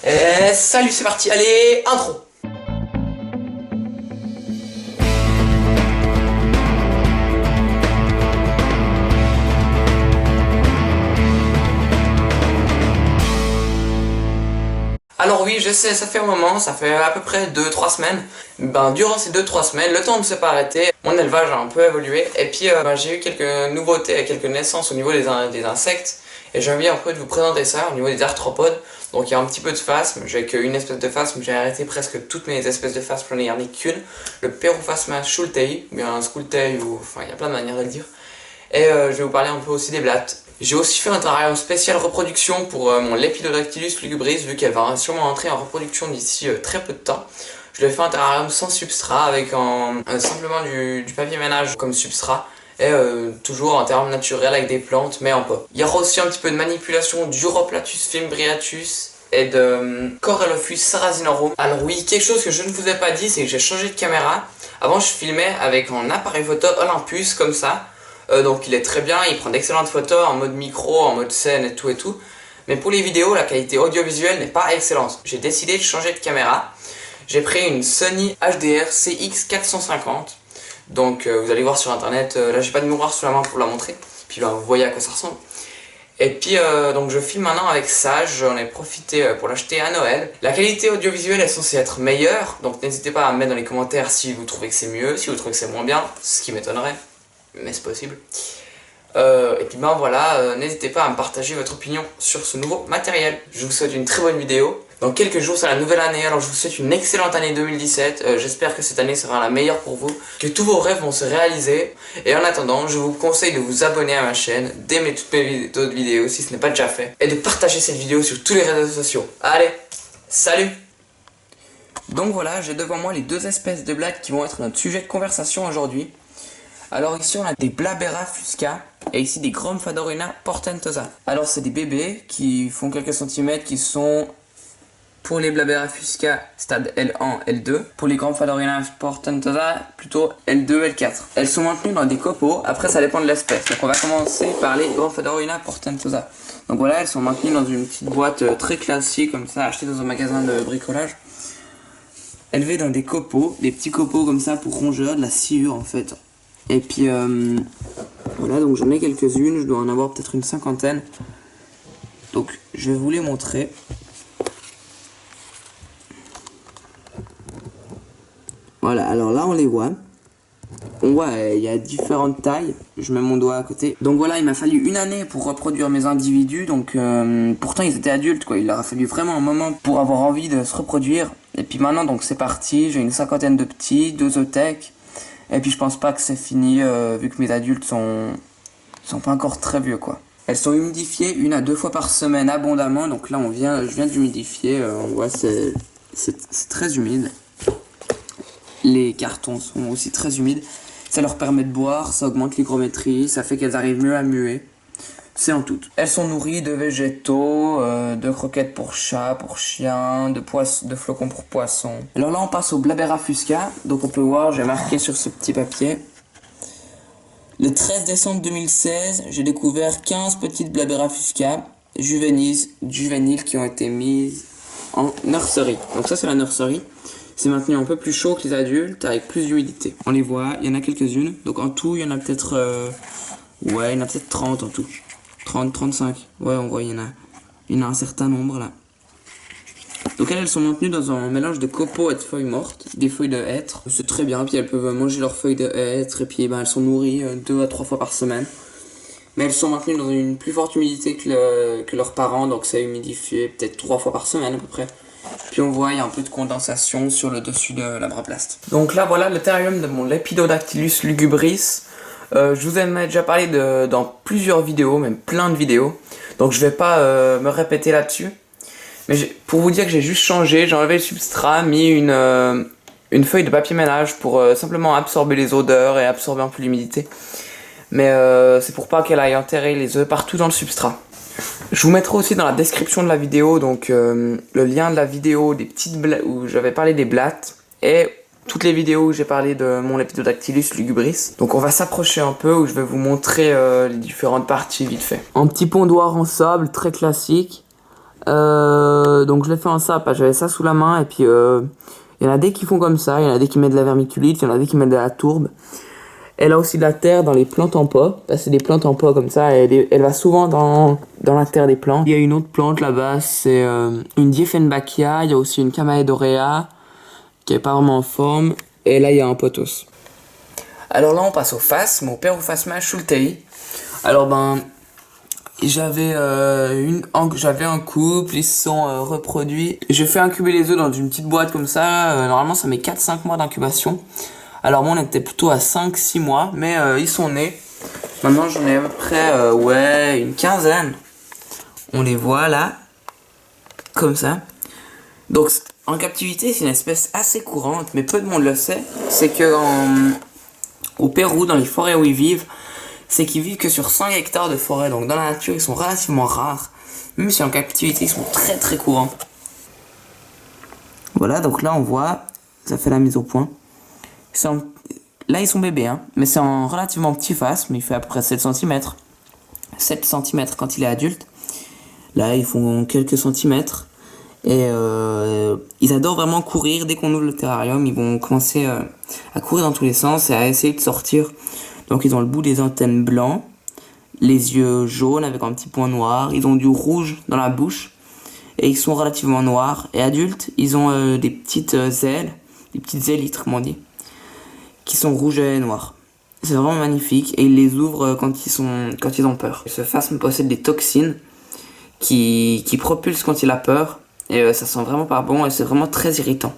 Et salut, c'est parti, allez, intro. Alors oui, je sais, ça fait un moment, ça fait à peu près 2-3 semaines. Durant ces 2-3 semaines, le temps ne s'est pas arrêté, mon élevage a un peu évolué, et puis j'ai eu quelques nouveautés et quelques naissances au niveau des insectes, et j'ai envie un peu de vous présenter ça au niveau des arthropodes. Donc il y a un petit peu de phasme, j'ai qu'une espèce de phasme, j'ai arrêté presque toutes mes espèces de phasmes, j'en ai gardé qu'une, le Perophasma schultei, ou bien un Schultei, ou enfin il y a plein de manières de le dire. Et je vais vous parler un peu aussi des blattes. J'ai aussi fait un terrarium spécial reproduction pour mon Lepidodactylus lugubris, vu qu'elle va sûrement entrer en reproduction d'ici très peu de temps. Je lui ai fait un terrarium sans substrat, avec simplement du papier ménage comme substrat. Et toujours en termes naturels avec des plantes, mais en pot. Il y aura aussi un petit peu de manipulation d'Uroplatus fimbriatus et de Corellophus sarrasinorum. Alors oui, quelque chose que je ne vous ai pas dit, c'est que j'ai changé de caméra. Avant je filmais avec un appareil photo Olympus comme ça. Donc il est très bien, il prend d'excellentes photos en mode micro, en mode scène et tout. Mais pour les vidéos, la qualité audiovisuelle n'est pas excellente. J'ai décidé de changer de caméra. J'ai pris une Sony HDR CX450. Donc vous allez voir sur internet, là j'ai pas de miroir sous la main pour la montrer. Puis vous voyez à quoi ça ressemble. Et puis donc je filme maintenant avec ça, j'en ai profité pour l'acheter à Noël. La qualité audiovisuelle est censée être meilleure, donc n'hésitez pas à me mettre dans les commentaires si vous trouvez que c'est mieux, si vous trouvez que c'est moins bien, ce qui m'étonnerait. Mais c'est possible. Et puis voilà, n'hésitez pas à me partager votre opinion sur ce nouveau matériel. Je vous souhaite une très bonne vidéo. Dans quelques jours c'est la nouvelle année, alors je vous souhaite une excellente année 2017. J'espère que cette année sera la meilleure pour vous, que tous vos rêves vont se réaliser. Et en attendant, je vous conseille de vous abonner à ma chaîne, d'aimer toutes mes autres vidéos si ce n'est pas déjà fait, et de partager cette vidéo sur tous les réseaux sociaux. Allez, salut! Donc voilà, j'ai devant moi les deux espèces de blattes qui vont être notre sujet de conversation aujourd'hui. Alors ici on a des Blabera fusca et ici des Gromphodorina portentosa. Alors c'est des bébés qui font quelques centimètres, qui sont pour les Blabera fusca stade L1, L2. Pour les Gromphodorina portentosa plutôt L2, L4. Elles sont maintenues dans des copeaux, après ça dépend de l'espèce. Donc on va commencer par les Gromphodorina portentosa. Donc voilà, elles sont maintenues dans une petite boîte très classique comme ça, achetée dans un magasin de bricolage. Élevées dans des copeaux, des petits copeaux comme ça pour rongeurs, de la sciure en fait. Et puis voilà, donc j'en ai quelques-unes, je dois en avoir peut-être une cinquantaine. Donc je vais vous les montrer. Voilà, alors là on les voit. On voit, il y a différentes tailles. Je mets mon doigt à côté. Donc voilà, il m'a fallu une année pour reproduire mes individus. Donc pourtant ils étaient adultes quoi. Il leur a fallu vraiment un moment pour avoir envie de se reproduire. Et puis maintenant donc c'est parti. J'ai une cinquantaine de petits, 2 othèques. Et puis je pense pas que c'est fini vu que mes adultes sont pas encore très vieux quoi. Elles sont humidifiées 1 à 2 fois par semaine abondamment. Donc là je viens d'humidifier. On voit c'est très humide. Les cartons sont aussi très humides. Ça leur permet de boire, ça augmente l'hygrométrie, ça fait qu'elles arrivent mieux à muer. C'est en tout. Elles sont nourries de végétaux, de croquettes pour chats, pour chiens, de flocons pour poissons. Alors là on passe au Blabera fusca. Donc on peut voir, j'ai marqué sur ce petit papier. Le 13 décembre 2016, j'ai découvert 15 petites Blabera fusca juvéniles qui ont été mises en nursery. Donc ça c'est la nursery. C'est maintenu un peu plus chaud que les adultes, avec plus d'humidité. On les voit, il y en a quelques-unes. Donc en tout, il y en a peut-être 30 en tout. 30, 35. Ouais, on voit, il y en a un certain nombre là. Donc elles sont maintenues dans un mélange de copeaux et de feuilles mortes, des feuilles de hêtre. C'est très bien, puis elles peuvent manger leurs feuilles de hêtre, et puis elles sont nourries 2 à 3 fois par semaine. Mais elles sont maintenues dans une plus forte humidité que leurs parents, donc c'est humidifié peut-être 3 fois par semaine à peu près. Puis on voit, il y a un peu de condensation sur le dessus de l'abraplast. Donc là voilà le terrarium de mon Lepidodactylus lugubris. Je vous en ai déjà parlé dans plusieurs vidéos, même plein de vidéos. Donc je vais pas me répéter là-dessus. Mais pour vous dire que j'ai juste changé, j'ai enlevé le substrat, mis une feuille de papier ménage pour simplement absorber les odeurs et absorber un peu l'humidité. Mais c'est pour pas qu'elle aille enterrer les œufs partout dans le substrat. Je vous mettrai aussi dans la description de la vidéo donc le lien de la vidéo des petites où j'avais parlé des blattes et toutes les vidéos où j'ai parlé de mon Lepidodactylus lugubris. Donc on va s'approcher un peu où je vais vous montrer les différentes parties vite fait. Un petit pondoir en sable très classique. donc je l'ai fait en ça, j'avais ça sous la main, et puis il y en a des qui font comme ça, il y en a des qui mettent de la vermiculite, il y en a des qui mettent de la tourbe. Elle a aussi de la terre dans les plantes en pot, parce que des plantes en pot comme ça, elle va souvent dans la terre des plantes. Il y a une autre plante là-bas, c'est une Dieffenbachia, il y a aussi une Chamaedorea, qui est pas vraiment en forme, et là il y a un pothos. Alors là on passe au phasme, au Perophasma schultei. Alors j'avais un couple, ils se sont reproduits. Je fais incuber les œufs dans une petite boîte comme ça, normalement ça met 4-5 mois d'incubation. Alors moi on était plutôt à 5-6 mois, mais ils sont nés. Maintenant j'en ai à peu près une quinzaine. On les voit là, comme ça. Donc en captivité c'est une espèce assez courante, mais peu de monde le sait. C'est que au Pérou, dans les forêts où ils vivent, c'est qu'ils vivent que sur 5 hectares de forêt. Donc dans la nature ils sont relativement rares. Même si en captivité ils sont très très courants. Voilà, donc là on voit, ça fait la mise au point. Là ils sont bébés, hein, mais c'est en relativement petit phasme, il fait à peu près 7 cm. 7 cm quand il est adulte. Là ils font quelques centimètres. Et ils adorent vraiment courir. Dès qu'on ouvre le terrarium, ils vont commencer à courir dans tous les sens et à essayer de sortir. Donc ils ont le bout des antennes blancs, les yeux jaunes avec un petit point noir, ils ont du rouge dans la bouche et ils sont relativement noirs. Et adultes, ils ont des petites ailes, des petites élytres, comme on dit, qui sont rouges et noirs. C'est vraiment magnifique et ils les ouvrent quand ils ont peur. Ce phasme possède des toxines qui propulsent quand il a peur et ça sent vraiment pas bon et c'est vraiment très irritant.